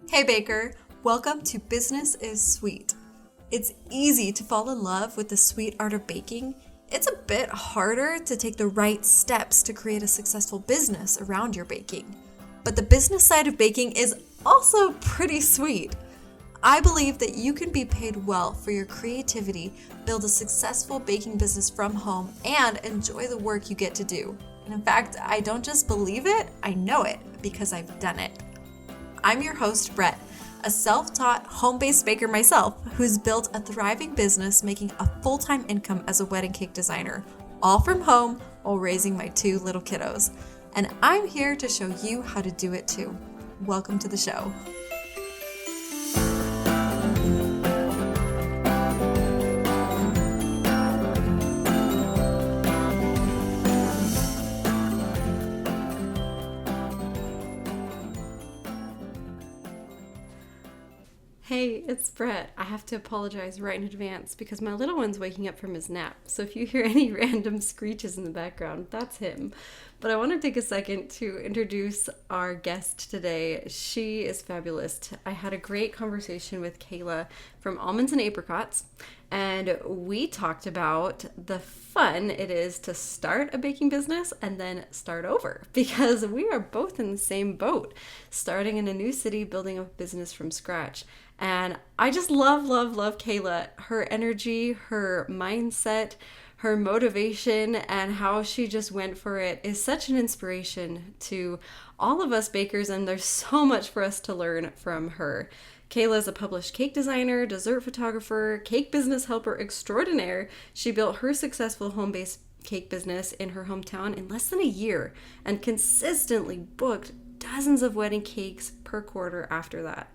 Hey Baker, welcome to Business is Sweet. It's easy to fall in love with the sweet art of baking. It's a bit harder to take the right steps to create a successful business around your baking. But the business side of baking is also pretty sweet. I believe that you can be paid well for your creativity, build a successful baking business from home, and enjoy the work you get to do. And in fact, I don't just believe it, I know it because I've done it. I'm your host, Brett, a self-taught home-based baker myself who's built a thriving business making a full-time income as a wedding cake designer, all from home while raising my two little kiddos. And I'm here to show you how to do it too. Welcome to the show. Hey, it's Brett. I have to apologize right in advance because my little one's waking up from his nap. So if you hear any random screeches in the background, that's him. But I want to take a second to introduce our guest today. She is fabulous. I had a great conversation with Kayla from Almonds and Apricots, and we talked about the fun it is to start a baking business and then start over, because we are both in the same boat, starting in a new city, building a business from scratch. And I just love Kayla, her energy, her mindset, her motivation, and how she just went for it is such an inspiration to all of us bakers, and there's so much for us to learn from her. Kayla is a published cake designer, dessert photographer, cake business helper extraordinaire. She built her successful home-based cake business in her hometown in less than a year and consistently booked dozens of wedding cakes per quarter after that.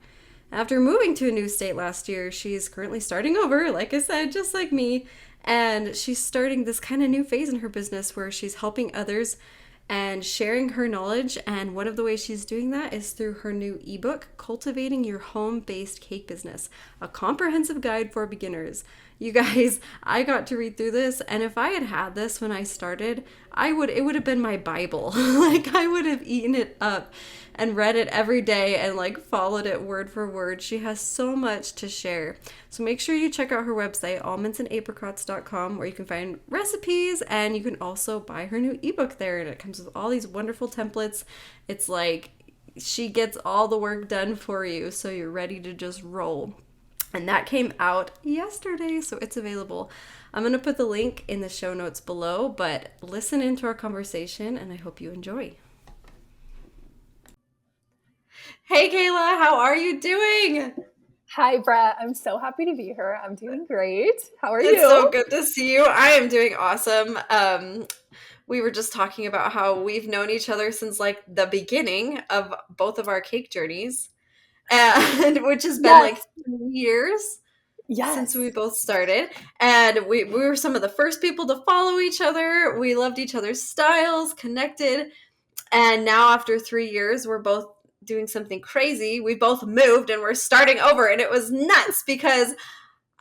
After moving to a new state last year, she's currently starting over, like I said, just like me, and she's starting this kind of new phase in her business where she's helping others and sharing her knowledge. And one of the ways she's doing that is through her new ebook, Cultivating Your Home-Based Cake Business, a comprehensive guide for beginners. You guys, I got to read through this, and if I had had this when I started, it would have been my Bible. Like, I would have eaten it up and read it every day and followed it word for word. She has so much to share. So make sure you check out her website, almondsandapricots.com, where you can find recipes, and you can also buy her new ebook there. And it comes with all these wonderful templates. It's like she gets all the work done for you, so you're ready to just roll. And that came out yesterday, so it's available. I'm going to put the link in the show notes below, but listen into our conversation, and I hope you enjoy. Hey, Kayla, how are you doing? Hi, Brett. I'm so happy to be here. I'm doing great. How are you? It's so good to see you. I am doing awesome. We were just talking about how we've known each other since the beginning of both of our cake journeys, and which has been 3 years since we both started. And we were some of the first people to follow each other. We loved each other's styles, connected. And now after 3 years, we're both doing something crazy. We both moved and we're starting over. And it was nuts because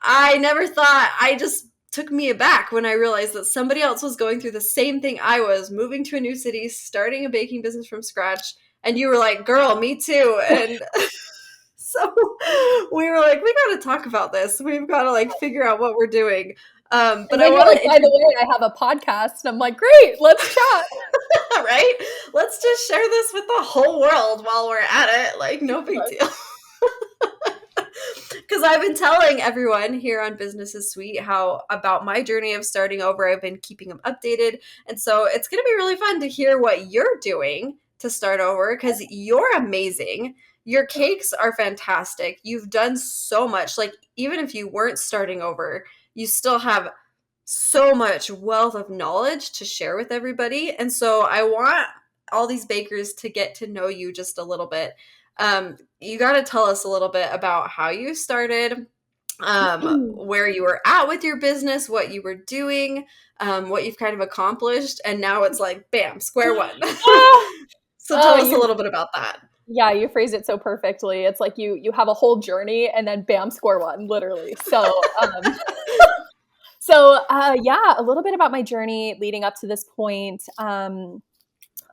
I never thought, I just took me aback when I realized that somebody else was going through the same thing I was, moving to a new city, starting a baking business from scratch. And you were like, girl, me too. And so we were like, we got to talk about this. We've got to figure out what we're doing. But I want to, by the way, I have a podcast. And I'm like, great, let's chat. Right? Let's just share this with the whole world while we're at it. No big deal. Because I've been telling everyone here on Business is Sweet how about my journey of starting over. I've been keeping them updated. And so it's going to be really fun to hear what you're doing to start over, because you're amazing. Your cakes are fantastic. You've done so much. Even if you weren't starting over, you still have so much wealth of knowledge to share with everybody. And so I want all these bakers to get to know you just a little bit. You got to tell us a little bit about how you started, where you were at with your business, what you were doing, what you've kind of accomplished. And now it's bam, square one. So tell us a little bit about that. Yeah, you phrased it so perfectly. It's like you have a whole journey and then bam, score one, literally. So, a little bit about my journey leading up to this point.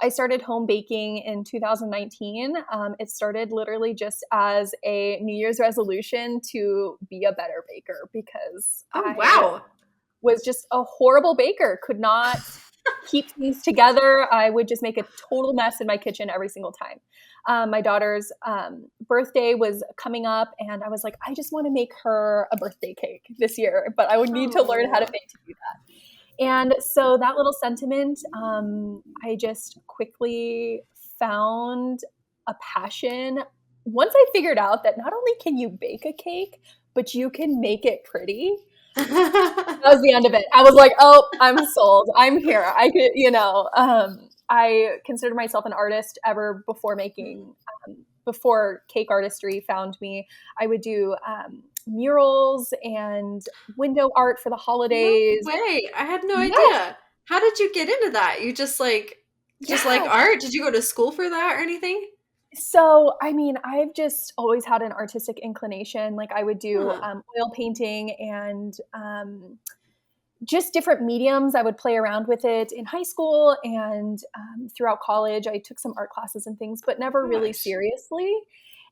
I started home baking in 2019. It started literally just as a New Year's resolution to be a better baker because Oh, I wow. was just a horrible baker, could not keep things together. I would just make a total mess in my kitchen every single time. My daughter's birthday was coming up, and I was like, I just want to make her a birthday cake this year, but I would need to learn how to bake to do that. And so that little sentiment, I just quickly found a passion. Once I figured out that not only can you bake a cake, but you can make it pretty. That was the end of it. I was like, oh, I'm sold. I'm here. I could, I considered myself an artist ever before before cake artistry found me. I would do murals and window art for the holidays. No way. I had no Yes. idea. How did you get into that? You just like Yeah. art? Did you go to school for that or anything? So, I mean, I've just always had an artistic inclination. Like I would do Huh. oil painting and just different mediums. I would play around with it in high school and throughout college. I took some art classes and things, but never really Gosh. seriously.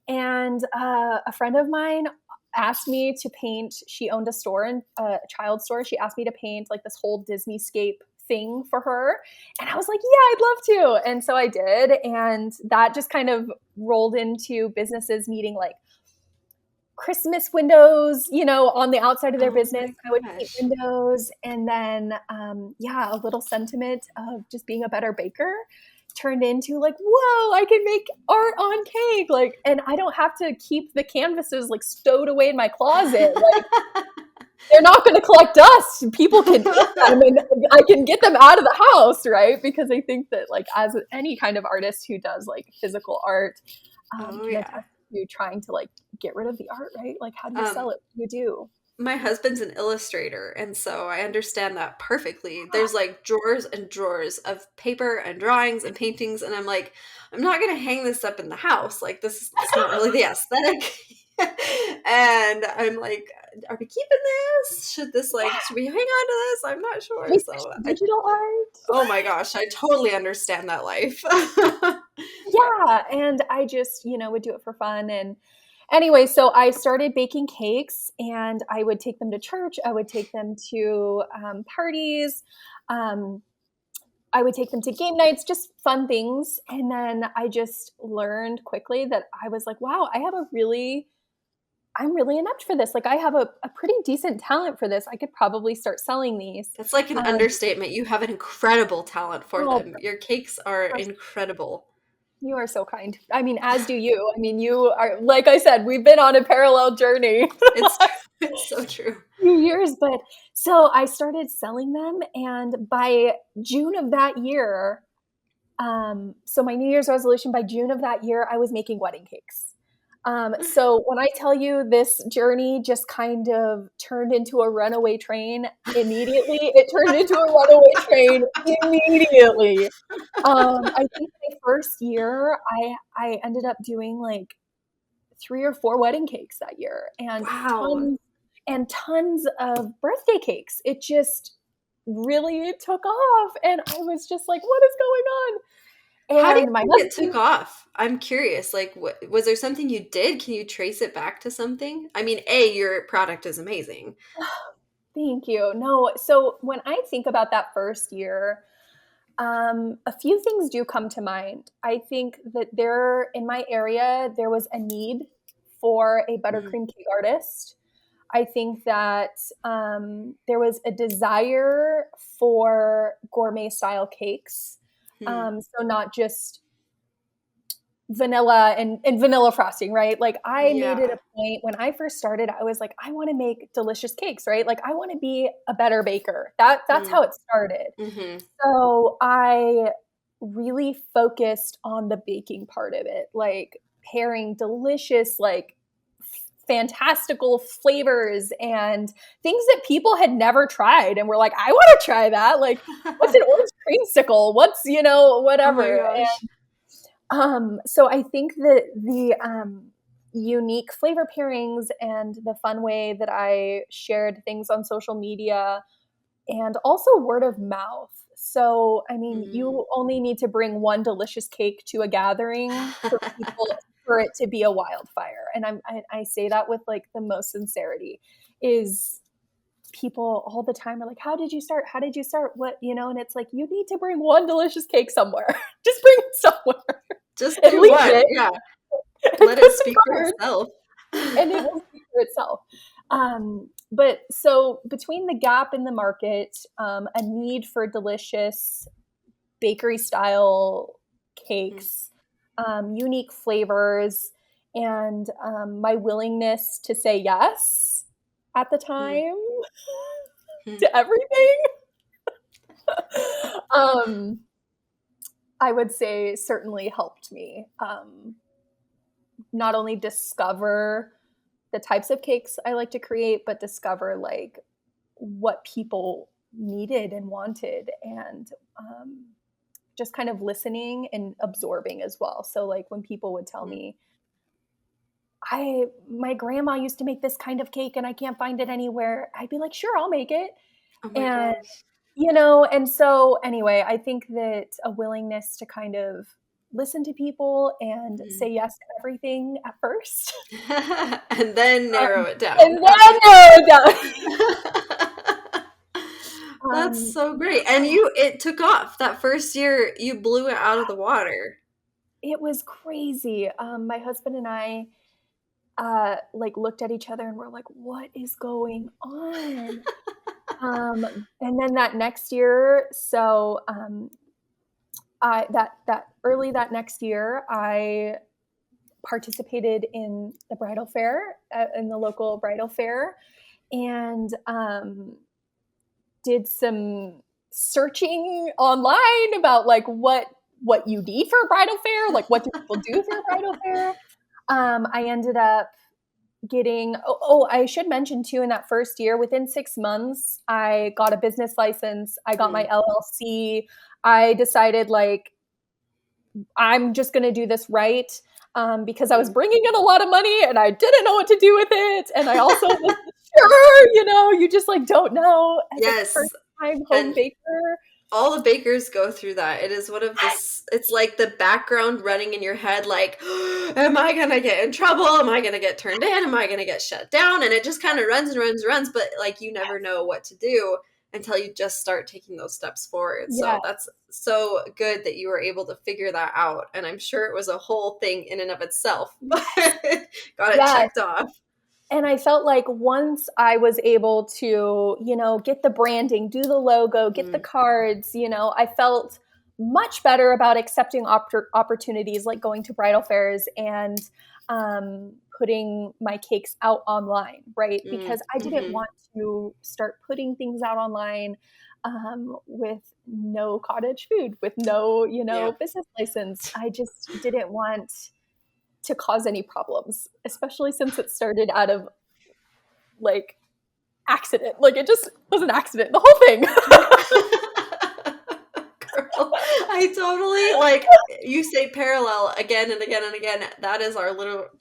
And a friend of mine asked me to paint. She owned a store, a child store. She asked me to paint like this whole Disney scape thing for her. And I was like, yeah, I'd love to. And so I did. And that just kind of rolled into businesses needing like Christmas windows, on the outside of their Oh business. my I would paint gosh. windows. And then, a little sentiment of just being a better baker turned into like, whoa, I can make art on cake. Like, and I don't have to keep the canvases like stowed away in my closet. Like, they're not going to collect dust. People can eat them and I can get them out of the house, right? Because I think that like as any kind of artist who does like physical art, Oh can yeah. attest to trying to like get rid of the art, right? Like how do you sell Um, it? What do you do? my husband's an illustrator, and so I understand that perfectly. There's like drawers and drawers of paper and drawings and paintings, and I'm like, I'm not gonna hang this up in the house. Like it's not really the aesthetic. And I'm like, are we keeping this? Should we hang on to this? I'm not Can sure. we switch So to digital art? oh my gosh, I totally understand that life. Yeah, and I just, would do it for fun. And anyway, so I started baking cakes and I would take them to church. I would take them to parties. Um, I would take them to game nights, just fun things. And then I just learned quickly that I was like, wow, I'm really inept for this. Like I have a pretty decent talent for this. I could probably start selling these. That's like an Um, understatement. You have an incredible talent for oh, them. Your cakes are incredible. you are so kind. I mean, as do you. I mean, you are, like I said, we've been on a parallel journey It's true. It's so true. few years. But so I started selling them. And by June of that year, so my New Year's resolution, by June of that year, I was making wedding cakes. So when I tell you this journey just kind of turned into a runaway train immediately, it turned into a runaway train immediately. I think my first year, I ended up doing like 3 or 4 wedding cakes that year, Wow. and tons of birthday cakes. It just really took off, and I was just like, "What is going on?" How do you And my think it took husband, off? I'm curious. Like, was there something you did? Can you trace it back to something? I mean, A, your product is amazing. thank you. No, so when I think about that first year, a few things do come to mind. I think that in my area, there was a need for a Mhm. buttercream cake artist. I think that there was a desire for gourmet style cakes. Hmm. So not just vanilla and vanilla frosting, right? Like I made it Yeah. a point when I first started, I was like, I want to make delicious cakes, right? Like I want to be a better baker. That's how it started. Mm-hmm. So I really focused on the baking part of it, like pairing delicious, like fantastical flavors and things that people had never tried and were like, I want to try that. Like, what's an orange creamsicle? What's, Oh my whatever. gosh. So I think that the unique flavor pairings and the fun way that I shared things on social media and also word of mouth. So, I mean, you only need to bring one delicious cake to a gathering for people for it to be a wildfire. And I say that with like the most sincerity. Is people all the time are like, how did you start? How did you start? What, and it's like, you need to bring one delicious cake somewhere. Just bring it somewhere. Just And do leave what? it. Yeah. And Let put it some speak for cards, itself. and it will speak for itself. But so between the gap in the market, a need for delicious bakery style cakes, unique flavors, and my willingness to say yes at the time to everything, I would say certainly helped me not only discover the types of cakes I like to create, but discover like what people needed and wanted, and just kind of listening and absorbing as well. So like when people would tell me, my grandma used to make this kind of cake and I can't find it anywhere, I'd be like, sure, I'll make it. Oh my And gosh. and so anyway, I think that a willingness to kind of listen to people and say yes to everything at first. And then narrow it down. And then narrow it down. That's so great. And it took off. That first year, you blew it out of the water. It was crazy. My husband and I like looked at each other and were like, what is going on? And then that next year, so that next year, I participated in the bridal fair, in the local bridal fair, and did some searching online about like what you need for a bridal fair, like what do people do for a bridal fair. I ended up getting, I should mention too, in that first year, within 6 months, I got a business license. I got my LLC. I decided like, I'm just going to do this right. Because I was bringing in a lot of money and I didn't know what to do with it. And I also wasn't sure, you just like don't know as a first-time home baker. All the bakers go through that. It is one of this, it's like the background running in your head, like, am I going to get in trouble? Am I going to get turned in? Am I going to get shut down? And it just kind of runs and runs and runs, but like you never know what to do until you just start taking those steps forward. So that's so good that you were able to figure that out. And I'm sure it was a whole thing in and of itself, but got it checked off. And I felt like once I was able to, get the branding, do the logo, get the cards, I felt much better about accepting opportunities like going to bridal fairs and putting my cakes out online, right? Because I didn't want to start putting things out online with no cottage food, with no, business license. I just didn't want to cause any problems, especially since it started out of like accident. Like it just was an accident, the whole thing. Girl, I totally, like, you say parallel again and again and again. That is our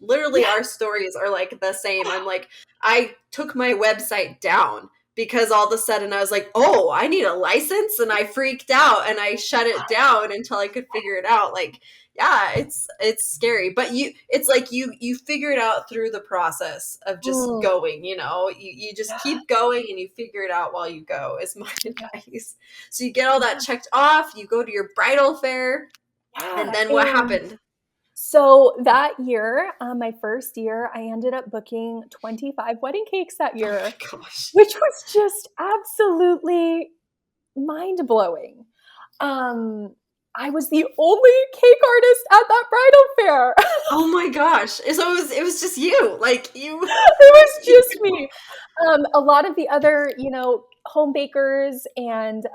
literally our stories are like the same. I'm like, I took my website down because all of a sudden I was like, oh, I need a license, and I freaked out and I shut it down until I could figure it out. Like, yeah, it's scary, but it's like you figure it out through the process of just going, you just keep going and you figure it out while you go, is my advice. So you get all that checked off, you go to your bridal fair, and then what happened? So that year, my first year, I ended up booking 25 wedding cakes that year, oh my gosh, which was just absolutely mind-blowing. I was the only cake artist at that bridal fair. Oh my gosh. So it was just you. Like you It was just me. A lot of the other, home bakers and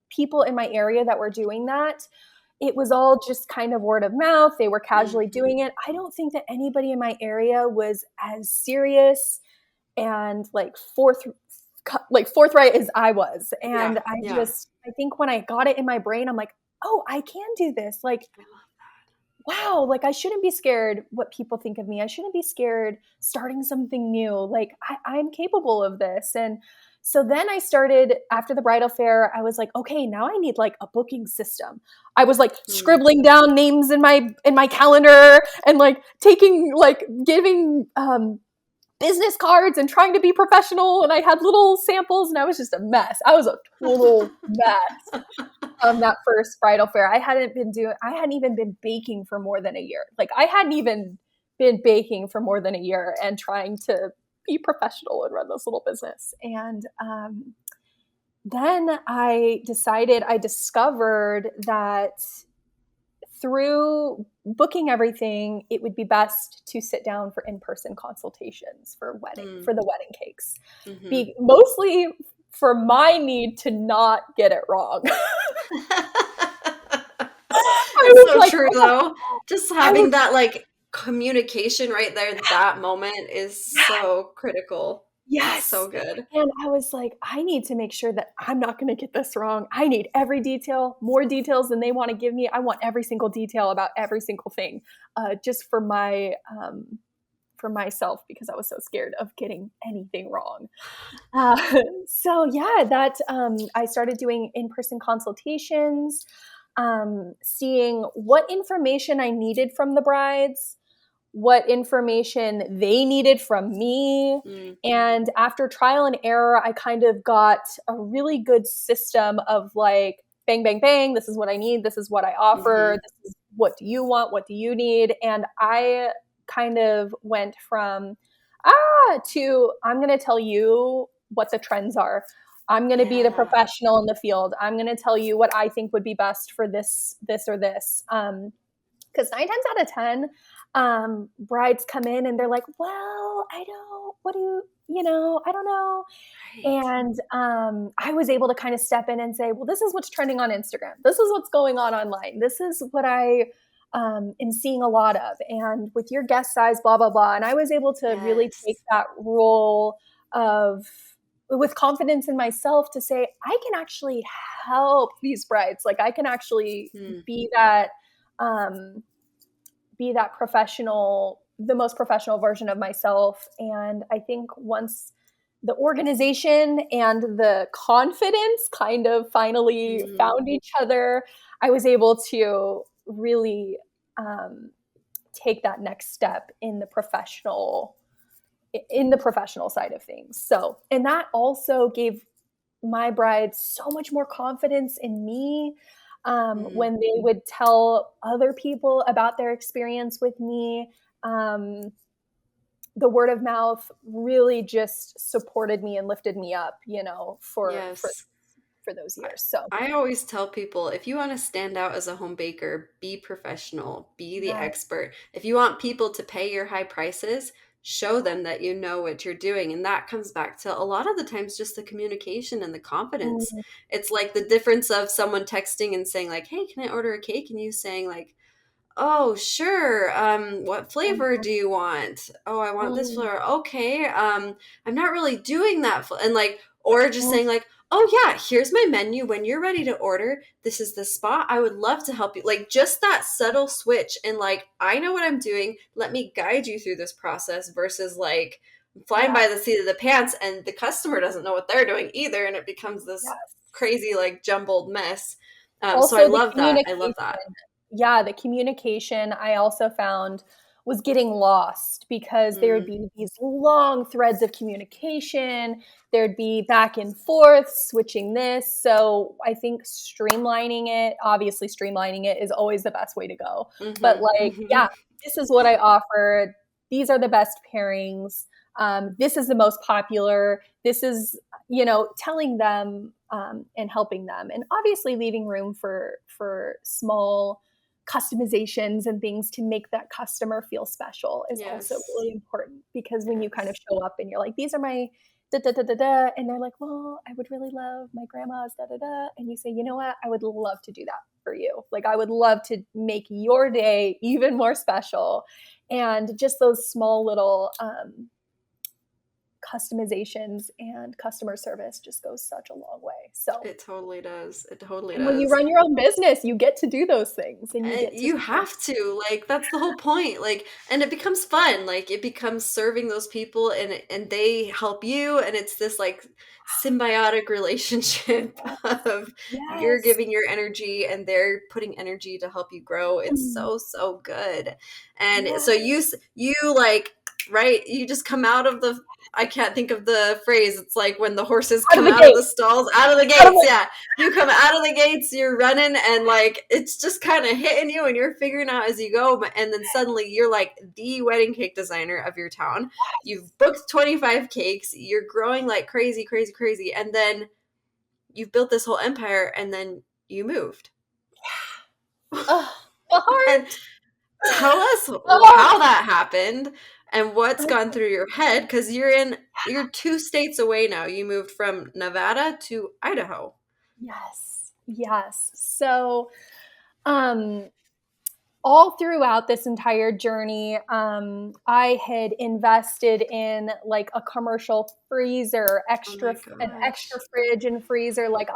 people in my area that were doing that, it was all just kind of word of mouth. They were casually doing it. I don't think that anybody in my area was as serious and like forthright as I was. And I think when I got it in my brain, I'm like, oh, I can do this. Like, wow, like I shouldn't be scared what people think of me. I shouldn't be scared starting something new. Like I'm capable of this. And So then I started, after the bridal fair, I was like, okay, now I need like a booking system. I was like scribbling down names in my calendar and like giving business cards and trying to be professional. And I had little samples and I was just a mess. I was a total mess. That first bridal fair. I hadn't even been baking for more than a year. Like I hadn't even been baking for more than a year and trying to be professional and run this little business. And then I discovered that through booking everything, it would be best to sit down for in-person consultations for the wedding cakes. Mostly for my need to not get it wrong. It's so true though. Just having that like communication right there, that moment is so critical. Yes. It's so good. And I was like, I need to make sure that I'm not going to get this wrong. I need every detail, more details than they want to give me. I want every single detail about every single thing, just for myself, because I was so scared of getting anything wrong. So yeah, I started doing in-person consultations, seeing what information I needed from the brides, what information they needed from me. And after trial and error, I kind of got a really good system of like, bang, bang, bang, this is what I need, this is what I offer, this is what do you want, what do you need? And I kind of went from to I'm going to tell you what the trends are. I'm going to be the professional in the field. I'm going to tell you what I think would be best for this or this. Because 9 times out of 10, brides come in and they're like, well, I don't know. Right. And I was able to kind of step in and say, well, this is what's trending on Instagram. This is what's going on online. This is what I am seeing a lot of. And with your guest size, blah, blah, blah. And I was able to really take that role with confidence in myself to say, I can actually help these brides. Like I can actually be that professional, the most professional version of myself. And I think once the organization and the confidence kind of finally found each other, I was able to really take that next step in the professional side of things. So, and that also gave my brides so much more confidence in me. When they would tell other people about their experience with me, the word of mouth really just supported me and lifted me up, for those years. So I always tell people, if you want to stand out as a home baker, be professional, be the expert. If you want people to pay your high prices, show them that you know what you're doing. And that comes back to a lot of the times just the communication and the confidence. It's like the difference of someone texting and saying like, hey, can I order a cake? And you saying like, oh, sure. What flavor do you want? Oh, I want this flavor. Okay. I'm not really doing that. And like, or just saying like, oh yeah, here's my menu. When you're ready to order, this is the spot. I would love to help you. Like just that subtle switch and like, I know what I'm doing. Let me guide you through this process versus like flying by the seat of the pants and the customer doesn't know what they're doing either. And it becomes this crazy, like jumbled mess. So I love that. I love that. Yeah, the communication I also found was getting lost because there would be these long threads of communication. There'd be back and forth, switching this. So I think streamlining it is always the best way to go. But like, this is what I offered. These are the best pairings. This is the most popular. This is, telling them and helping them. And obviously leaving room for small customizations and things to make that customer feel special is also really important, because when you kind of show up and you're like, these are my da da da da da, and they're like, well, I would really love my grandma's da da da, and you say, you know what, I would love to do that for you. Like I would love to make your day even more special. And just those small little customizations and customer service just goes such a long way. So It totally does. It totally and when you does. run your own business, you get to do those things and you And get to you have to, like, that's the whole point. Like, and it becomes fun. Like, it becomes serving those people, and they help you, and it's this like symbiotic relationship of you're yes. giving your energy and they're putting energy to help you grow. It's Mm, so, so good. And so yes. you like, right, you just come out of the, I can't think of the phrase. It's like when the horses Out of come the out of the gate. stalls, out of the Out of gates. the Yeah, you come out of the gates, you're running, and like it's just kind of hitting you, and you're figuring out as you go. And then suddenly you're like the wedding cake designer of your town. You've booked 25 cakes, you're growing like crazy, crazy, crazy, and then you've built this whole empire, and then you moved. oh, the And heart. tell us Oh, how that happened and what's gone through your head, because you're 2 states away now. You moved from Nevada to Idaho. yes. Yes. So, um, all throughout this entire journey, I had invested in like a commercial freezer, Oh my an extra gosh. fridge and freezer. Like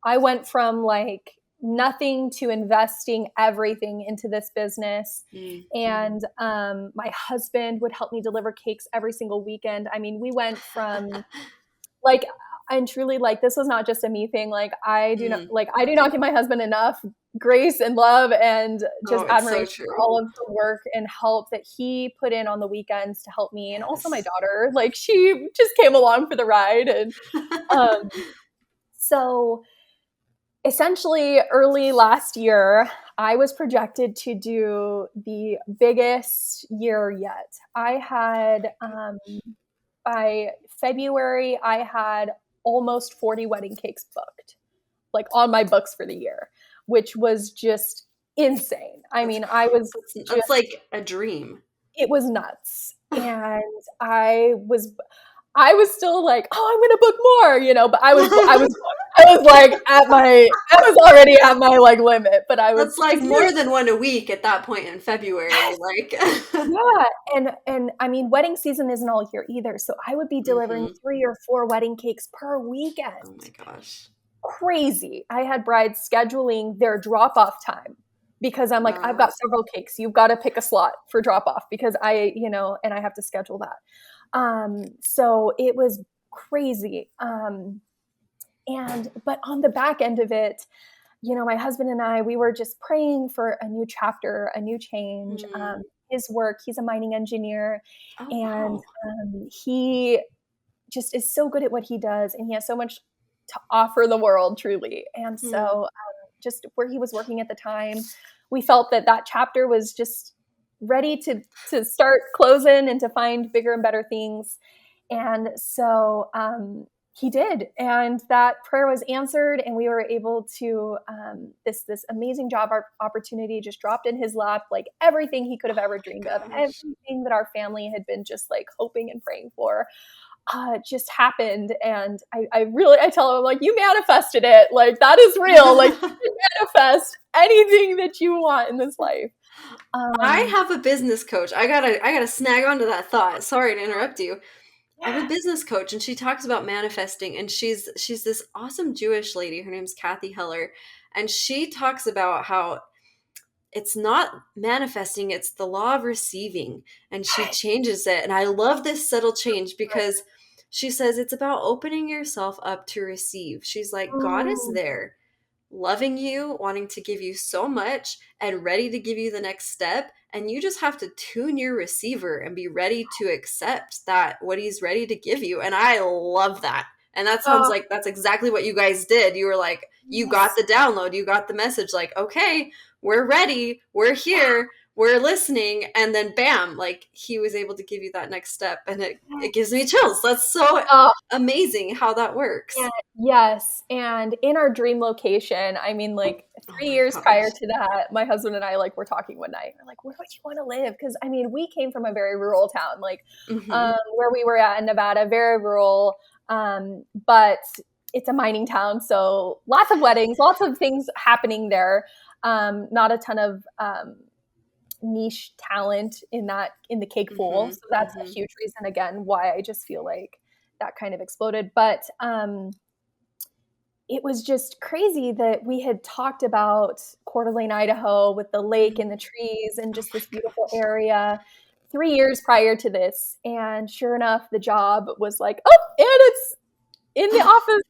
I went from like nothing to investing everything into this business. Mm. And my husband would help me deliver cakes every single weekend. I mean, we went from like, and truly like this was not just a me thing. Like Mm. I do not give my husband enough grace and love and Oh, just it's so admiration for true. all of the work and help that he put in on the weekends to help me. And also my Yes. daughter, like she just came along for the ride. And um, so essentially early last year, I was projected to do the biggest year yet. I had by February, I had almost 40 wedding cakes booked, like on my books for the year, which was just insane. I That's mean, I was that's just, like a dream. it was nuts. And I was still like, oh, I'm going to book more, but I was like I was already at my like limit, but I That's was like just more than one a week at that point in February. Like, yeah, and I mean, wedding season isn't all year either. So I would be delivering hmm 3 or 4 wedding cakes per Oh my weekend. gosh. Crazy. I had brides scheduling their drop-off time because I'm like, I've Wow. got several cakes. You've got to pick a slot for drop-off because and I have to schedule that. So it was crazy. But on the back end of it, my husband and I, we were just praying for a new chapter, a new change. Mm. His work, he's a mining engineer, Oh and wow. he just is so good at what he does, and he has so much to offer the world, truly. And Mm. so, just where he was working at the time, we felt that chapter was just ready to start closing and to find bigger and better things. And so he did, and that prayer was answered, and we were able to this amazing job opportunity just dropped in his lap, like everything he could have ever dreamed of, Gosh. everything that our family had been just like hoping and praying for just happened. And I tell him, like, you manifested it, like that is real, like you can manifest anything that you want in this life. I um have a business coach. I gotta snag onto that thought. Sorry to interrupt you. I have a yeah. business coach, and she talks about manifesting, and she's this awesome Jewish lady. Her name's Kathy Heller, and she talks about how it's not manifesting, it's the law of receiving. And she changes it. And I love this subtle change because she says it's about opening yourself up to receive. She's like, God is Mm. there, loving you, wanting to give you so much, and ready to give you the next step. And you just have to tune your receiver and be ready to accept that what he's ready to give you. And I love that. And that sounds Oh, like that's exactly what you guys did. You were like, you got yes. the download, you got the message, like, okay, we're ready, we're here, we're listening. And then bam, like he was able to give you that next step. And it gives me chills. That's so Oh, amazing how that yeah, works. yes. And in our dream location, I mean, like Oh 3 my years prior gosh. to that, my husband and I like were talking one night. We're like, where would you want to live? Because I mean, we came from a very rural town, like Hmm where we were at in Nevada, very rural. But it's a mining town, so lots of weddings, lots of things happening there. Not a ton of niche talent in the cake pool. So that's a huge reason, again, why I just feel like that kind of exploded. But it was just crazy that we had talked about Coeur d'Alene, Idaho, with the lake and the trees and just this beautiful area 3 years prior to this. And sure enough, the job was like, oh, and it's in the office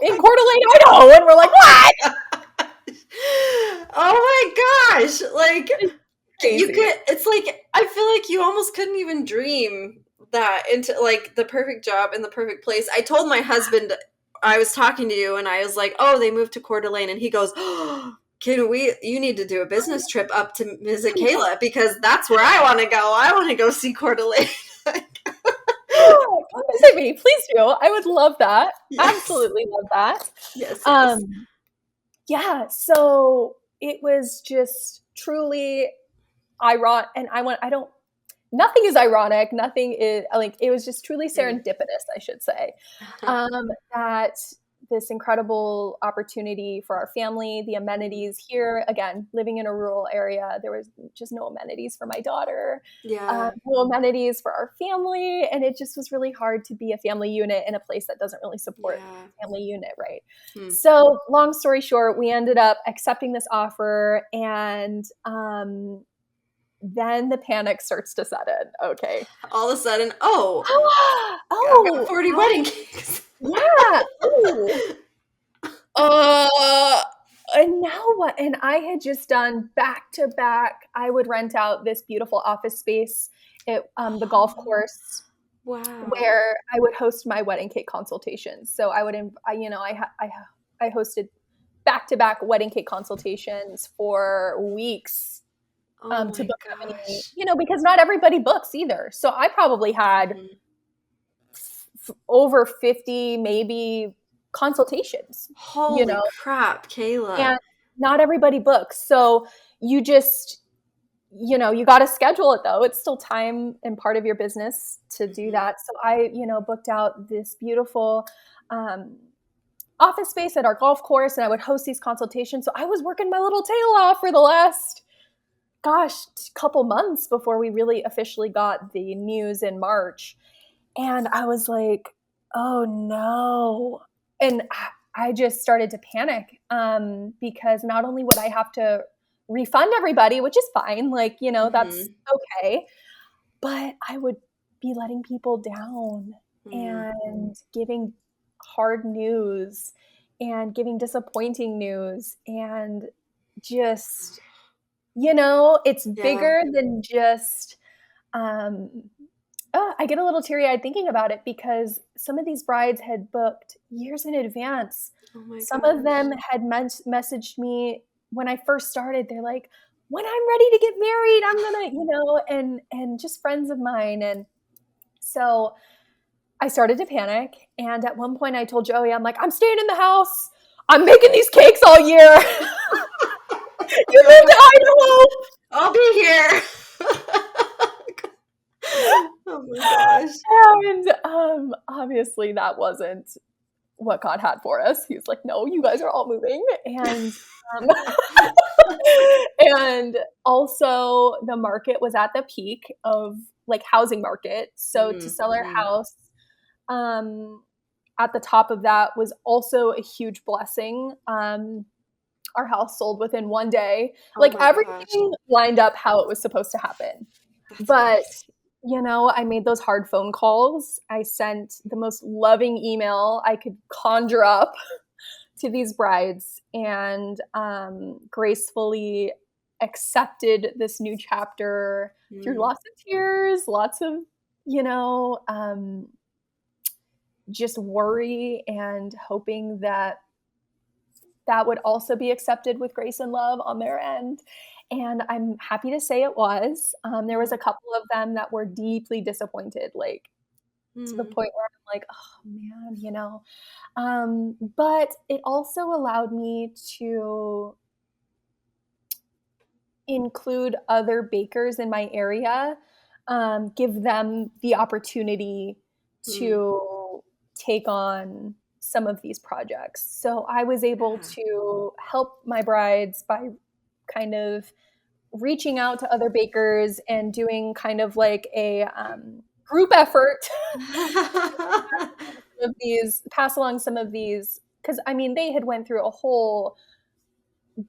in Coeur d'Alene, Idaho. And we're like, what? Oh my gosh. Like, you could, it's like, I feel like you almost couldn't even dream that into like the perfect job in the perfect place. I told my husband, I was talking to you and I was like, oh, they moved to Coeur d'Alene, and he goes, oh, you need to do a business trip up to visit Kayla, because that's where I want to go. I want to go see Coeur d'Alene. Oh, come visit me, please do. I would love that. Yes. Absolutely love that. Yes. Yeah, so it was just truly ironic, and nothing is ironic, nothing is like, it was just truly serendipitous, I should say, that this incredible opportunity for our family, the amenities here, again, living in a rural area, there was just no amenities for my daughter, no amenities for our family, and it just was really hard to be a family unit in a place that doesn't really support family unit, right? So long story short, we ended up accepting this offer, and then the panic starts to set in. Okay. All of a sudden, I've got 40 wedding cakes. Yeah. And now what? And I had just done back to back. I would rent out this beautiful office space at the golf course. Wow. Where I would host my wedding cake consultations. So I would, I hosted back to back wedding cake consultations for weeks. To book that many, because not everybody books either. So I probably had over 50 maybe consultations. Holy crap, Kayla. And not everybody books. So you just, you got to schedule it though. It's still time and part of your business to do that. So I, booked out this beautiful office space at our golf course, and I would host these consultations. So I was working my little tail off for the last couple months before we really officially got the news in March. And I was like, oh no. And I just started to panic because not only would I have to refund everybody, which is fine, like, that's okay, but I would be letting people down and giving hard news and giving disappointing news, and just, it's bigger than just, I get a little teary-eyed thinking about it, because some of these brides had booked years in advance. Some of them had messaged me when I first started. They're like, when I'm ready to get married, I'm gonna, and just friends of mine. And so I started to panic. And at one point I told Joey, I'm like, I'm staying in the house. I'm making these cakes all year. You moved to Idaho. I'll be here. Oh my gosh. And obviously that wasn't what God had for us. He was like, no, you guys are all moving. And and also the market was at the peak of like housing market. So to sell our house at the top of that was also a huge blessing. Our house sold within one day. Everything lined up how it was supposed to happen. But I made those hard phone calls. I sent the most loving email I could conjure up to these brides, and gracefully accepted this new chapter through lots of tears, lots of, just worry, and hoping that would also be accepted with grace and love on their end. And I'm happy to say it was. There was a couple of them that were deeply disappointed, to the point where I'm like, oh man, but it also allowed me to include other bakers in my area, give them the opportunity to take on some of these projects. So I was able to help my brides by kind of reaching out to other bakers and doing kind of like a group effort of these, pass along some of these, because I mean they had went through a whole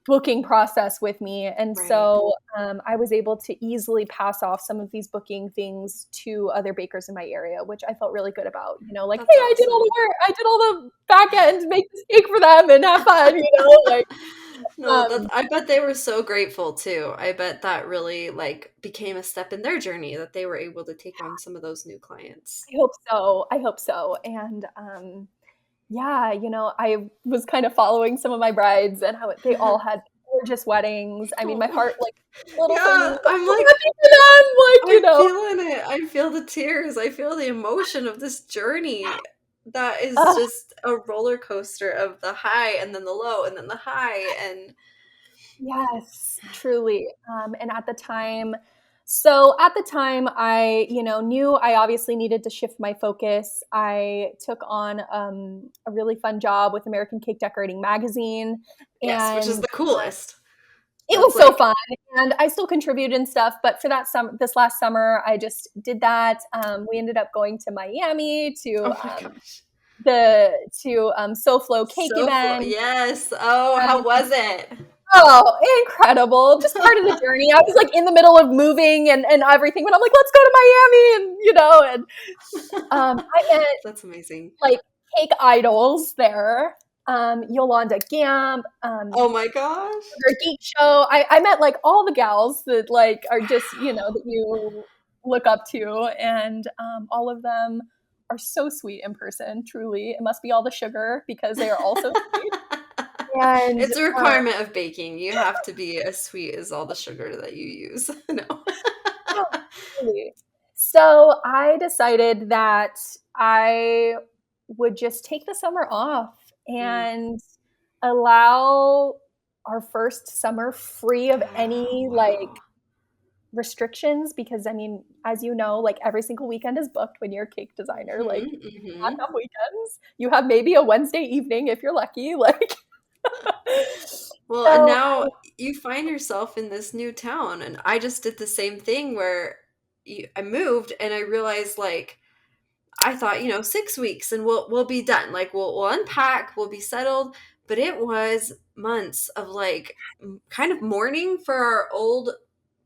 booking process with me, and Right. so I was able to easily pass off some of these booking things to other bakers in my area, which I felt really good about. Like, That's hey, I did all the awesome. work, I did all the back end, make this cake for them, and have fun. Like, No, I bet they were so grateful too. I bet that really like became a step in their journey that they were able to take on some of those new clients. I hope so. I hope so. And yeah, I was kind of following some of my brides and how they all had gorgeous weddings. I mean, my Oh, heart like little for me. yeah, Like, I'm so like, happy for them. Like, I'm feeling it. I feel the tears. I feel the emotion of this journey. That is uh, just a roller coaster of the high and then the low and then the high. And yes, truly. And at the time, I, knew I obviously needed to shift my focus. I took on a really fun job with American Cake Decorating Magazine, yes, which is and the coolest. it was That's so like, fun. And I still contributed and stuff. But for this last summer, I just did that. We ended up going to Miami to oh my gosh. SoFlo cake event. Yes. Oh, how was it? Oh, incredible. Just part of the journey. I was like in the middle of moving and everything, but I'm like, let's go to Miami. I met That's amazing. like cake idols there. Yolanda Gamp, Oh my gosh. her geek show. I met like all the gals that like are just, that you look up to. And all of them are so sweet in person, truly. It must be all the sugar because they are all so sweet. And It's a requirement of baking. You have to be as sweet as all the sugar that you use. No. yeah, really. So I decided that I would just take the summer off Mm. and allow our first summer free of Oh, any wow. like restrictions, because I mean, as you know, like every single weekend is booked when you're a cake designer. Like, Mhm, not mhm. enough weekends. You have maybe a Wednesday evening if you're lucky. Like, Well, and so now you find yourself in this new town, and I just did the same thing where I moved and I realized like I thought, 6 weeks and we'll be done. Like we'll unpack, we'll be settled. But it was months of like kind of mourning for our old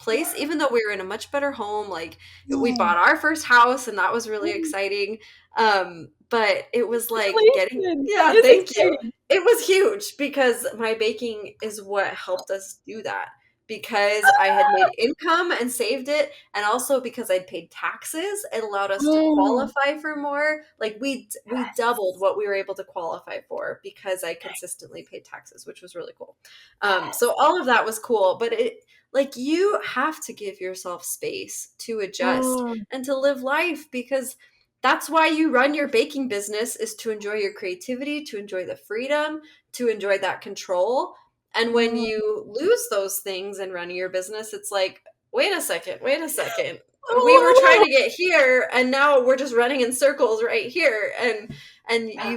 place, even though we were in a much better home. Like we bought our first house and that was really exciting. But it was like getting, congratulations. That yeah, is thank you. exciting. It was huge because my baking is what helped us do that. Because I had made income and saved it, and also because I'd paid taxes, it allowed us to Mm, qualify for more. Like we doubled yes. what we were able to qualify for because I consistently paid taxes, which was really cool. So Yes. all of that was cool, but it like you have to give yourself space to adjust Mm, and to live life because that's why you run your baking business is to enjoy your creativity, to enjoy the freedom, to enjoy that control. And when mm. you lose those things in running your business, it's like, wait a second, wait a second. We were trying Oh, to get here and now we're just running in circles right here. And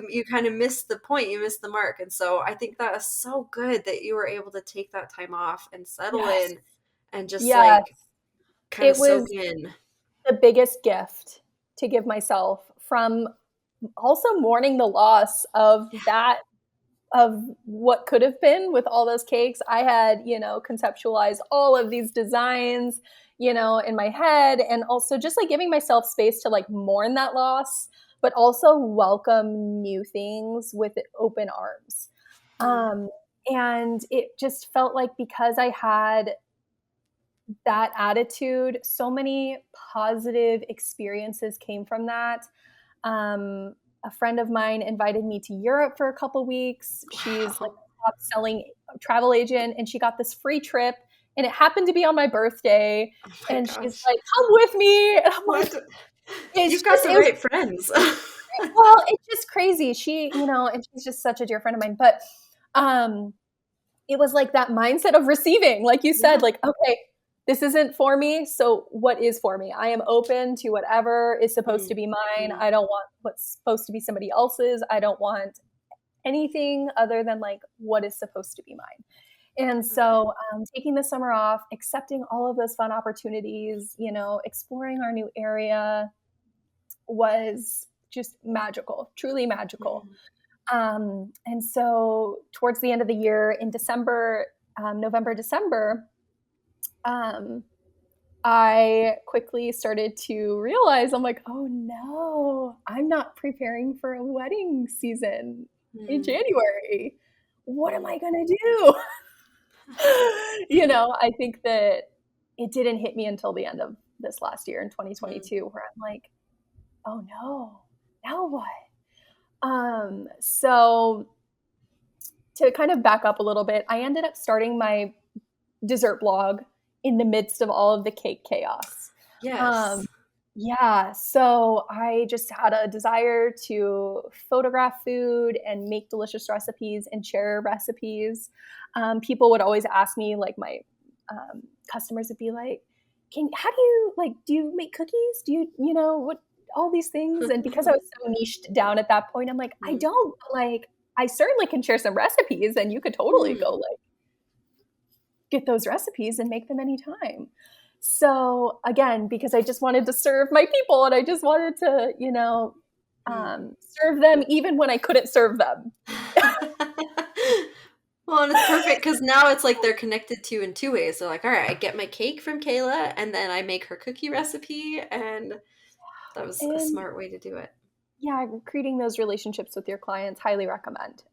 you kind of missed the point, you missed the mark. And so I think that is so good that you were able to take that time off and settle yes. in and just Yes. like kind of It soak was in. the biggest gift to give myself, from also mourning the loss of Yeah. that, of what could have been with all those cakes. I had, conceptualized all of these designs, in my head, and also just like giving myself space to like mourn that loss, but also welcome new things with open arms. Mm. Um, and it just felt like, because I had that attitude, so many positive experiences came from that. A friend of mine invited me to Europe for a couple weeks. She's like Wow. a top selling travel agent, and she got this free trip. And it happened to be on my birthday. Oh my And she's gosh. like, "Come with me." And I'm like, What? You've got the it was, right friends. well, it's just crazy. And she's just such a dear friend of mine. But um, it was like that mindset of receiving, like you said, Yeah. like, okay, this isn't for me. So what is for me? I am open to whatever is supposed to Mm. be mine. Mm. I don't want what's supposed to be somebody else's. I don't want anything other than like what is supposed to be mine. And so taking the summer off, accepting all of those fun opportunities, exploring our new area was just magical, truly magical. And so towards the end of the year in December, November, December, I quickly started to realize, I'm like, oh no, I'm not preparing for a wedding season in January. What am I going to do? I think that it didn't hit me until the end of this last year in 2022, where I'm like, oh no, now what? So to kind of back up a little bit, I ended up starting my dessert blog in the midst of all of the cake chaos. Yes. Yeah. So I just had a desire to photograph food and make delicious recipes and share recipes. People would always ask me, like my customers would be like, do you make cookies? Do what, all these things? And because I was so niched down at that point, I'm like, I don't, like, I certainly can share some recipes and you could totally go like get those recipes and make them anytime. So again, because I just wanted to serve my people and I just wanted to, serve them even when I couldn't serve them. Well, and it's perfect because now it's like they're connected to you in two ways. They're like, all right, I get my cake from Kayla and then I make her cookie recipe. And that was a smart way to do it. Yeah, creating those relationships with your clients, highly recommend,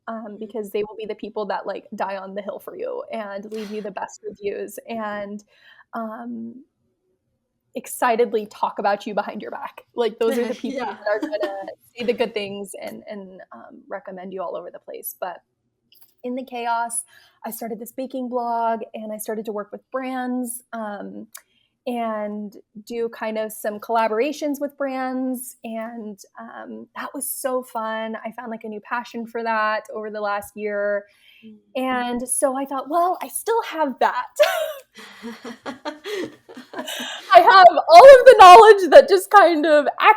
because they will be the people that like die on the hill for you and leave you the best reviews and excitedly talk about you behind your back. Like those are the people that are going to say the good things and recommend you all over the place. But in the chaos, I started this baking blog and I started to work with brands and do kind of some collaborations with brands. And that was so fun. I found like a new passion for that over the last year. And so I thought, well, I still have that. I have all of the knowledge that just kind of I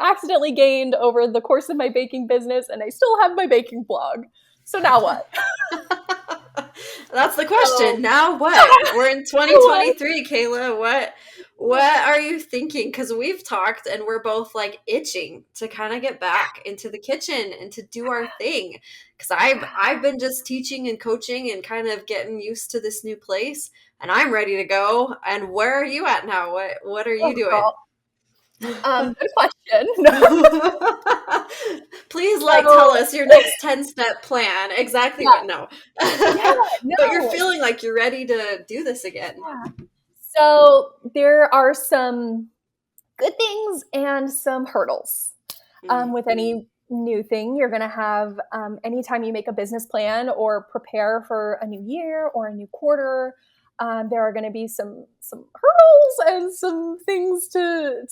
accidentally gained over the course of my baking business, and I still have my baking blog. So now what? That's the question. Now what? We're in 2023, Kayla. What are you thinking? Because we've talked and we're both like itching to kind of get back into the kitchen and to do our thing. Because I've been just teaching and coaching and kind of getting used to this new place, and I'm ready to go. And where are you at now? What are you doing? Girl. Good question. No. Please tell us your next 10-step plan. Exactly what? No. But you're feeling like you're ready to do this again. Yeah. So there are some good things and some hurdles with any new thing. You're going to have anytime you make a business plan or prepare for a new year or a new quarter, there are going to be some hurdles and some things to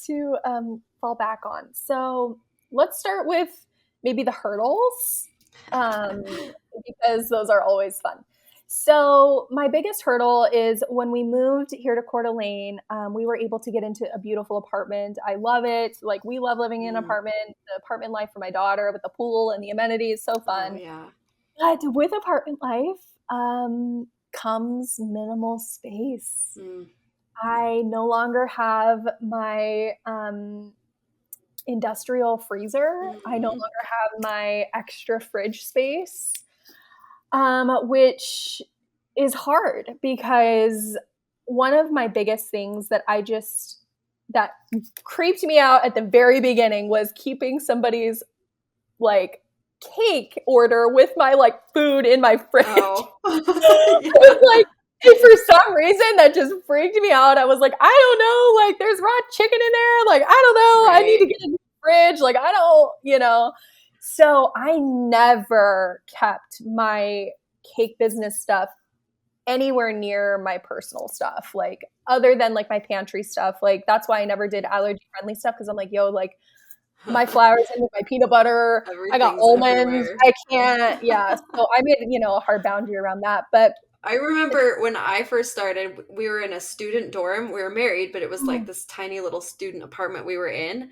fall back on. So let's start with maybe the hurdles because those are always fun. So my biggest hurdle is when we moved here to Coeur d'Alene, we were able to get into a beautiful apartment. I love it. Like we love living in an apartment, the apartment life for my daughter with the pool and the amenities, so fun. Oh, yeah. But with apartment life comes minimal space. I no longer have my industrial freezer. I no longer have my extra fridge space. Which is hard because one of my biggest things that creeped me out at the very beginning was keeping somebody's like cake order with my like food in my fridge. Oh. Like, and for some reason that just freaked me out. I was like, I don't know, like there's raw chicken in there. Like, I don't know. Right. I need to get in the fridge. Like, I don't, So I never kept my cake business stuff anywhere near my personal stuff, like other than like my pantry stuff. Like that's why I never did allergy friendly stuff because I'm like, like my flour's in with my peanut butter. I got almonds. Everywhere. I can't. Yeah. So I made, a hard boundary around that. But I remember when I first started, we were in a student dorm. We were married, but it was like this tiny little student apartment we were in.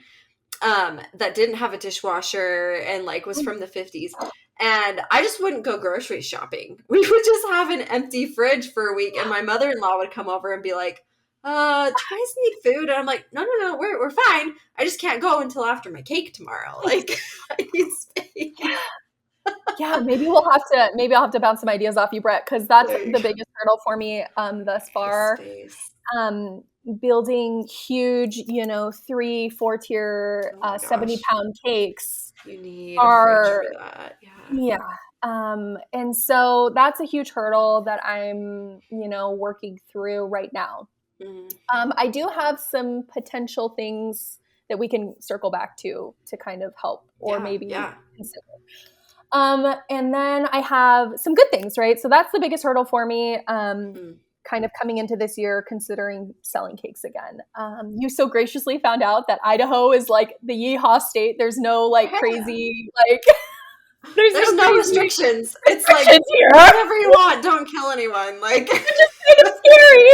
That didn't have a dishwasher and like was from the 50s. And I just wouldn't go grocery shopping. We would just have an empty fridge for a week, and my mother-in-law would come over and be like, do you guys need food? And I'm like, no, we're fine. I just can't go until after my cake tomorrow. Like, I need space. Yeah, I'll have to bounce some ideas off you, Brett, because that's the biggest hurdle for me thus far. Building huge, 3-4 tier 70-pound cakes. You need a fridge for that. Yeah. And so that's a huge hurdle that I'm, working through right now. I do have some potential things that we can circle back to kind of help or maybe consider. And then I have some good things, right? So that's the biggest hurdle for me. Kind of coming into this year, considering selling cakes again. You so graciously found out that Idaho is like the yeehaw state. There's no crazy, there's no restrictions. It's like, here. Whatever you want, don't kill anyone. Like, it's just kind of scary.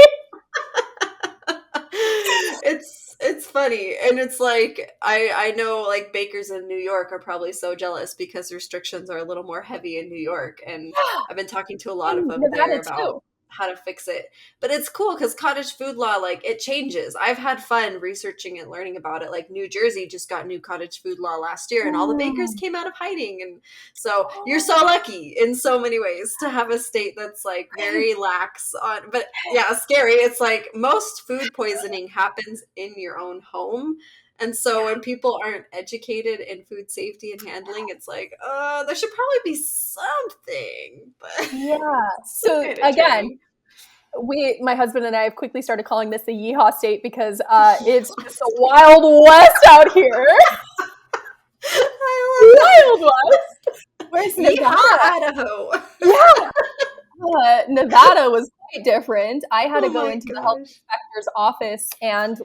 It's funny. And it's like, I know like bakers in New York are probably so jealous because restrictions are a little more heavy in New York. And I've been talking to a lot of them there about how to fix it. But it's cool because cottage food law, like, it changes. I've had fun researching and learning about it. Like, New Jersey just got new cottage food law last year, and all the bakers came out of hiding. And so you're so lucky in so many ways to have a state that's like very lax on, but yeah, scary. It's like most food poisoning happens in your own home. And so when people aren't educated in food safety and handling, it's like, there should probably be something. But yeah. So again, my husband and I have quickly started calling this the yeehaw state because it's just a wild west out here. Wild west. Where's Nevada? Idaho. Yeah. Nevada was quite different. I had to go into the health inspector's office and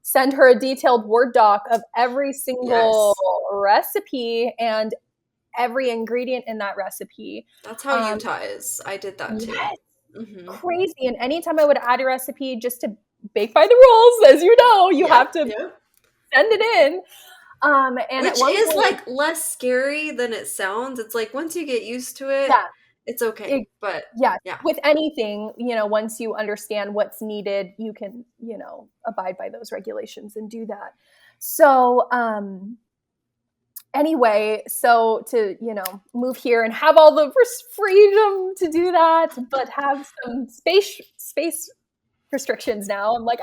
send her a detailed Word doc of every single recipe and every ingredient in that recipe. That's how Utah is. I did that too. Yes. Crazy. And anytime I would add a recipe just to bake by the rules, as you know, you have to send it in. And which is like less scary than it sounds. It's like once you get used to it, it's okay. But with anything, once you understand what's needed, you can, abide by those regulations and do that. So, anyway, so to, move here and have all the freedom to do that, but have some space restrictions now. I'm like,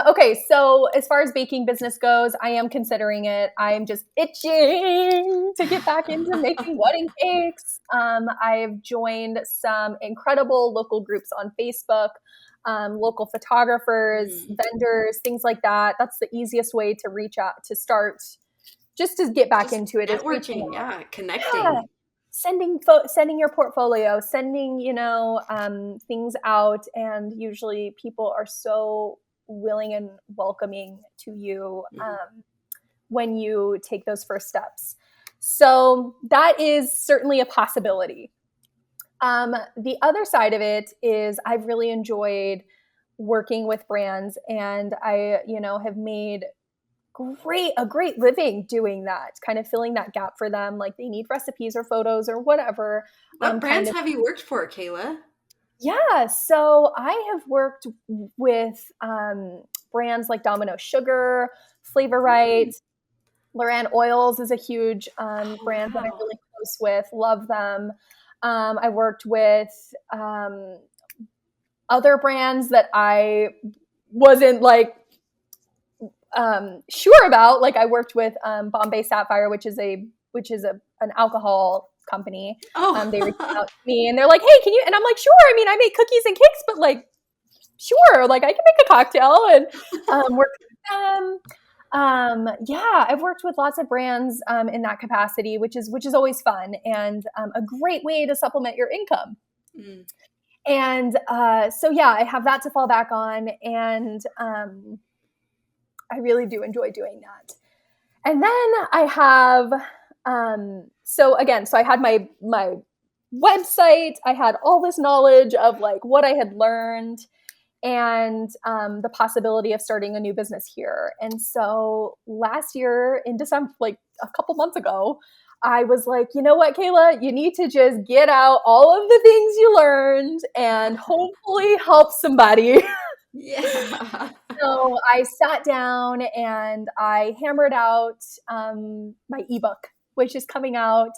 okay, so as far as baking business goes, I am considering it. I'm just itching to get back into making wedding cakes. I've joined some incredible local groups on Facebook, local photographers, vendors, things like that. That's the easiest way to reach out, to start, just to get back into it. Networking, connecting. Sending your portfolio, sending, things out, and usually people are so willing and welcoming to you when you take those first steps. So that is certainly a possibility. The other side of it is I've really enjoyed working with brands, and I, have made a great living doing that, kind of filling that gap for them. Like they need recipes or photos or whatever. What brands have you worked for, Kayla? Yeah, so I have worked with brands like Domino Sugar, Flavor Right, Loran Oils is a huge brand that I'm really close with. Love them. I worked with other brands that I wasn't sure about. Like I worked with Bombay Sapphire, which is an alcohol company. They reached out to me and they're like, hey, can you? And I'm like, sure. I mean, I make cookies and cakes, but sure. I can make a cocktail and work with them. I've worked with lots of brands in that capacity, which is always fun and a great way to supplement your income. And I have that to fall back on, and I really do enjoy doing that. And then I have so I had my website. I had all this knowledge of what I had learned, and the possibility of starting a new business here. And so last year in December, like a couple months ago, I was like, you know what, Kayla, you need to just get out all of the things you learned and hopefully help somebody. Yeah. So I sat down and I hammered out my ebook, which is coming out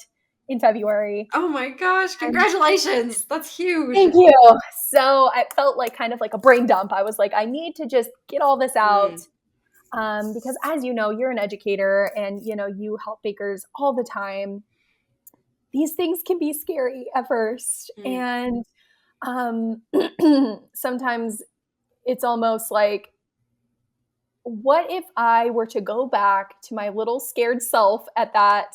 in February. Oh my gosh, And congratulations. That's huge. thank you. So I felt like kind of like a brain dump. I was like, I need to just get all this out. Because as you know, you're an educator and you help bakers all the time. These things can be scary at first. And sometimes it's almost like, what if I were to go back to my little scared self at that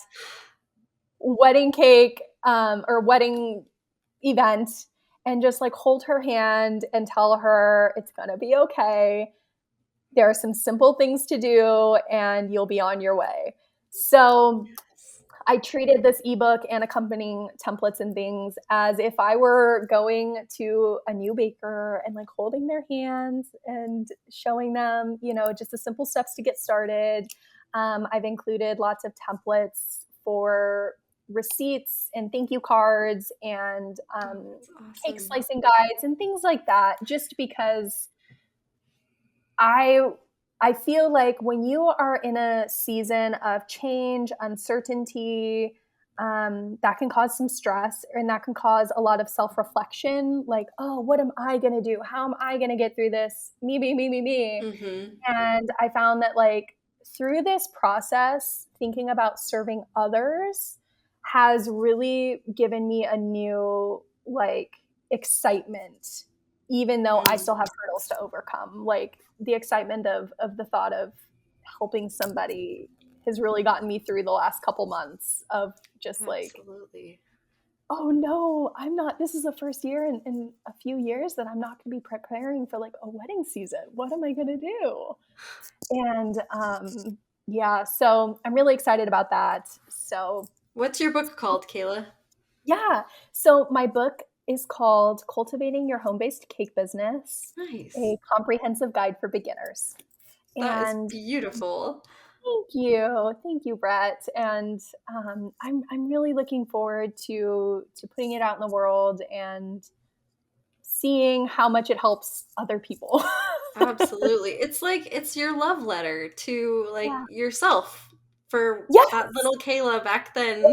wedding cake or wedding event and just like hold her hand and tell her it's going to be okay. There are some simple things to do and you'll be on your way. So I treated this ebook and accompanying templates and things as if I were going to a new baker and like holding their hands and showing them, just the simple steps to get started. I've included lots of templates for receipts and thank you cards and cake slicing guides and things like that, just because I feel like when you are in a season of change, uncertainty, that can cause some stress and that can cause a lot of self-reflection. Like, oh, what am I going to do? How am I going to get through this? Me. And I found that like through this process, thinking about serving others has really given me a new like excitement, even though I still have hurdles to overcome. Like the excitement of the thought of helping somebody has really gotten me through the last couple months of just like, oh no, I'm not, this is the first year in a few years that I'm not going to be preparing for like a wedding season. What am I going to do? And yeah, so I'm really excited about that. So what's your book called, Kayla? Yeah. So my book is called Cultivating Your Home-Based Cake Business, Nice. a comprehensive guide for beginners. That is beautiful. Thank you, Brett. And I'm really looking forward to putting it out in the world and seeing how much it helps other people. Absolutely. It's like it's your love letter to like yourself for that little Kayla back then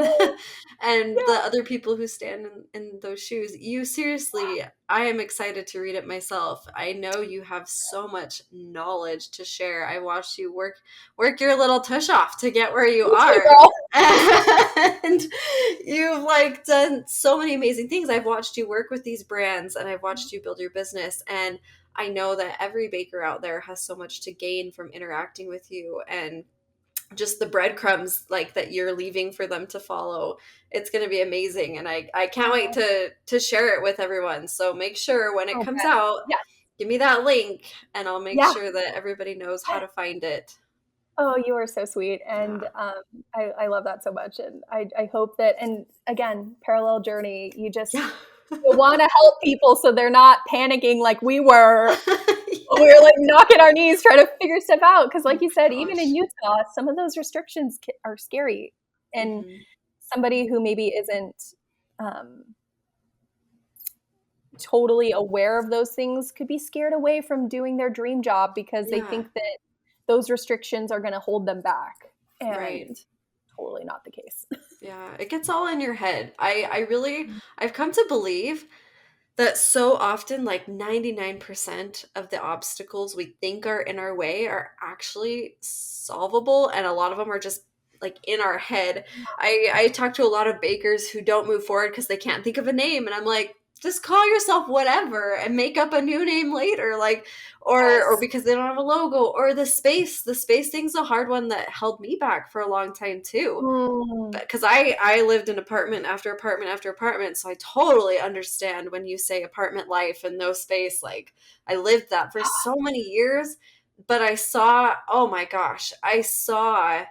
and the other people who stand in those shoes. You seriously, I am excited to read it myself. I know you have so much knowledge to share. I watched you work your little tush off to get where you are. And you've like done so many amazing things. I've watched you work with these brands and I've watched you build your business, and I know that every baker out there has so much to gain from interacting with you and just the breadcrumbs like that you're leaving for them to follow. It's going to be amazing. And I can't wait to share it with everyone. So make sure when it comes out, give me that link and I'll make sure that everybody knows how to find it. Oh, you are so sweet. And I love that so much. And I hope that, and again, parallel journey, you just you want to help people so they're not panicking like we were. We were like knocking our knees trying to figure stuff out. Because like you said, even in Utah, some of those restrictions are scary. And somebody who maybe isn't totally aware of those things could be scared away from doing their dream job because they think that those restrictions are going to hold them back. And totally not the case. Yeah, it gets all in your head. I've come to believe that so often like 99% of the obstacles we think are in our way are actually solvable, and a lot of them are just like in our head. I talk to a lot of bakers who don't move forward because they can't think of a name, and I'm like, just call yourself whatever and make up a new name later, like or because they don't have a logo, or the space thing's a hard one that held me back for a long time too. Because I lived in apartment after apartment after apartment, so I totally understand when you say apartment life and no space. Like I lived that for so many years, but I saw, oh my gosh, I saw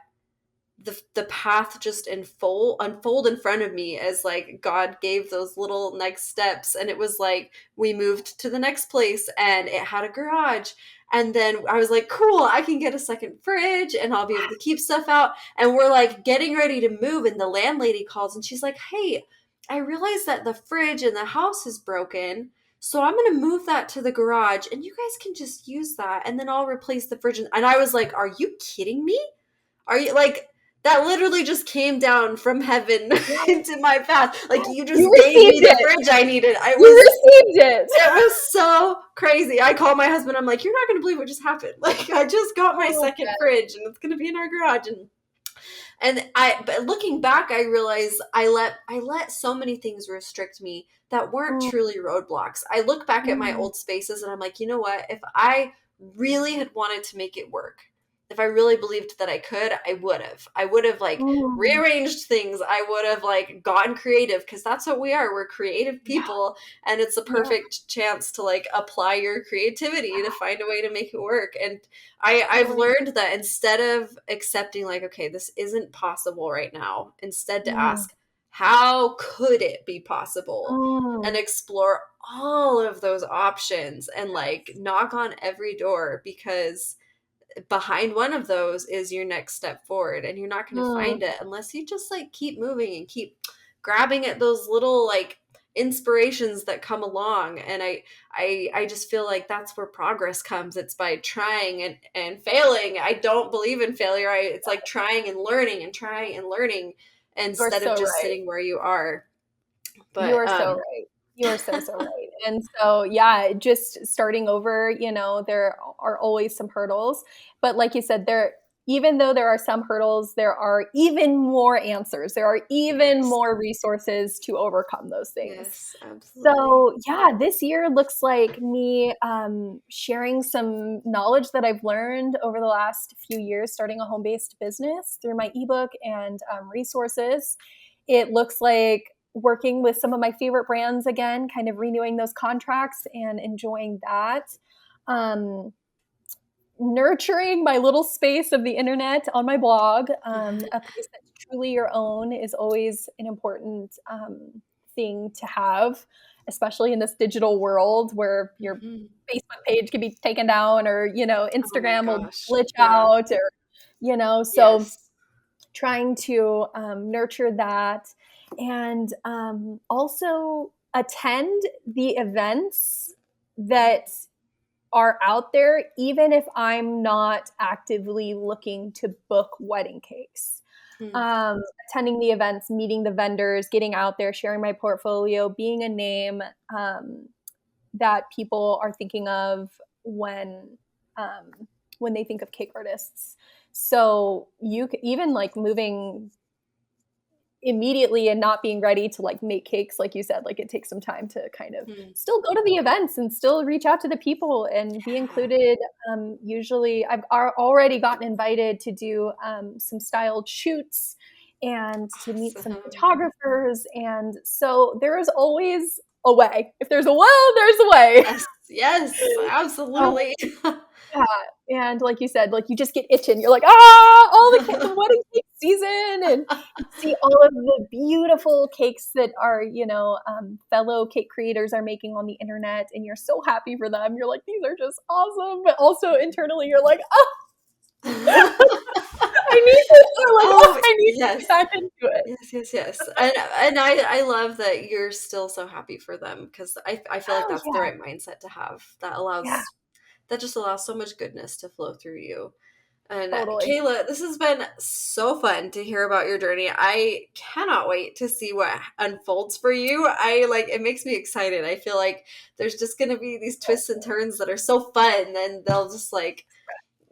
the path just unfold in front of me as like God gave those little next steps. And it was like we moved to the next place and it had a garage. And then I was like, cool, I can get a second fridge and I'll be able to keep stuff out. And we're like getting ready to move. And the landlady calls and she's like, hey, I realized that the fridge in the house is broken. So I'm going to move that to the garage and you guys can just use that. And then I'll replace the fridge. And I was like, are you kidding me? Are you like, that literally just came down from heaven into my path. Like you just gave me the fridge I needed. You received it. It was so crazy. I called my husband. I'm like, you're not going to believe what just happened. Like I just got my second fridge and it's going to be in our garage. But looking back, I realized I let so many things restrict me that weren't truly roadblocks. I look back at my old spaces and I'm like, you know what? If I really had wanted to make it work, if I really believed that I could, I would have like rearranged things. I would have like gotten creative because that's what we are. We're creative people and it's a perfect chance to like apply your creativity to find a way to make it work. And I've learned that instead of accepting like, okay, this isn't possible right now, instead to ask, how could it be possible? And explore all of those options and like knock on every door, because behind one of those is your next step forward, and you're not going to find it unless you just like keep moving and keep grabbing at those little like inspirations that come along. And I just feel like that's where progress comes. It's by trying and failing. I don't believe in failure. It's like trying and learning instead of just sitting where you are. But you are so right. You are so right. And so, yeah, just starting over, you know, there are always some hurdles. But like you said, even though there are some hurdles, there are even more answers. There are even more resources to overcome those things. Yes, absolutely. So, yeah, this year looks like me sharing some knowledge that I've learned over the last few years, starting a home-based business through my ebook and resources. It looks like working with some of my favorite brands again, kind of renewing those contracts and enjoying that. Nurturing my little space of the internet on my blog. A place that's truly your own is always an important thing to have, especially in this digital world where your Facebook page can be taken down, or, you know, Instagram will glitch out, or, you know, so trying to nurture that. And also attend the events that are out there, even if I'm not actively looking to book wedding cakes. Attending the events, meeting the vendors, getting out there, sharing my portfolio, being a name that people are thinking of when they think of cake artists. So you even like moving immediately and not being ready to like make cakes, like you said, like it takes some time to kind of still go to the events and still reach out to the people and be included. Usually I've already gotten invited to do some styled shoots and to meet some photographers. And so there is always a way. If there's a will, there's a way. Yes, absolutely. Yeah. And like you said, like you just get itching. You're like, all the wedding cake season, and you see all of the beautiful cakes that our, you know, fellow cake creators are making on the internet, and you're so happy for them. You're like, these are just awesome. But also internally, you're like, I need this. I need to get back into it. Yes. And I love that you're still so happy for them, because I feel like that's the right mindset to have. That just allows so much goodness to flow through you. And Kayla, this has been so fun to hear about your journey. I cannot wait to see what unfolds for you. It makes me excited. I feel like there's just going to be these twists and turns that are so fun, and they'll just like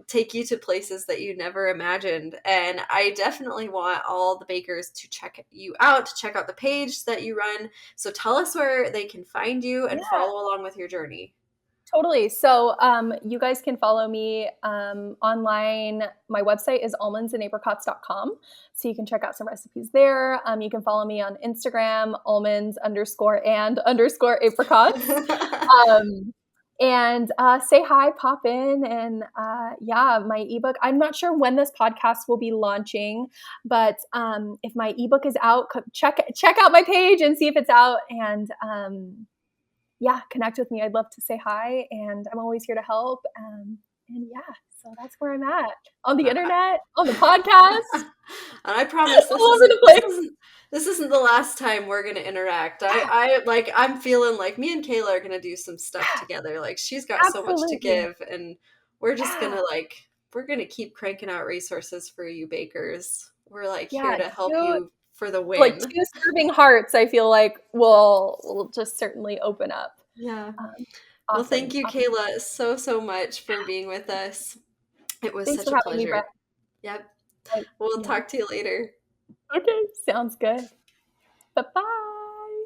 take you to places that you never imagined. And I definitely want all the bakers to check you out, to check out the page that you run. So tell us where they can find you and follow along with your journey. Totally. So you guys can follow me online. My website is almondsandapricots.com. So you can check out some recipes there. You can follow me on Instagram, almonds_and_apricots. and say hi, pop in. And yeah, my ebook, I'm not sure when this podcast will be launching, but if my ebook is out, check out my page and see if it's out. And yeah, connect with me. I'd love to say hi, and I'm always here to help. And yeah, so that's where I'm at, on the internet, on the podcast. And I promise this isn't the last time we're gonna interact. I'm feeling like me and Kayla are gonna do some stuff together. Like, she's got so much to give, and we're just gonna we're gonna keep cranking out resources for you bakers. We're here to help you for the win. Like 2 serving hearts, I feel like will just certainly open up. Yeah. Awesome. Well, thank you, Kayla, so much for being with us. It was Thanks such for a having me, pleasure. Brett. Yep. We'll talk to you later. Okay, sounds good. Bye-bye.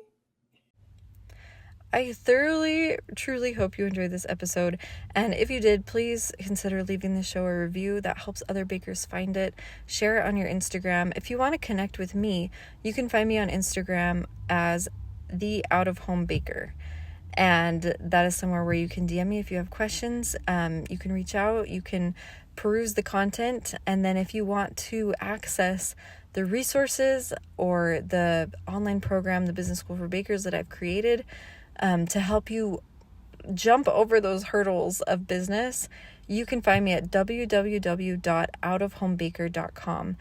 I thoroughly, truly hope you enjoyed this episode. And if you did, please consider leaving the show a review. That helps other bakers find it. Share it on your Instagram. If you want to connect with me, you can find me on Instagram as the Out of Home Baker. And that is somewhere where you can DM me if you have questions. You can reach out. You can peruse the content. And then if you want to access the resources or the online program, the Business School for Bakers that I've created, to help you jump over those hurdles of business, you can find me at www.outofhomebaker.com.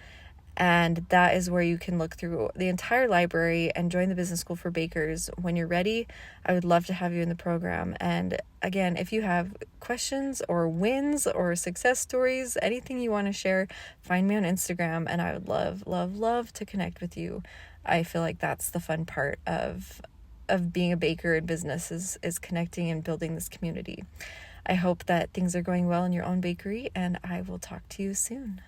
And that is where you can look through the entire library and join the Business School for Bakers. When you're ready, I would love to have you in the program. And again, if you have questions or wins or success stories, anything you want to share, find me on Instagram, and I would love to connect with you. I feel like that's the fun part of being a baker in business is connecting and building this community. I hope that things are going well in your own bakery, and I will talk to you soon.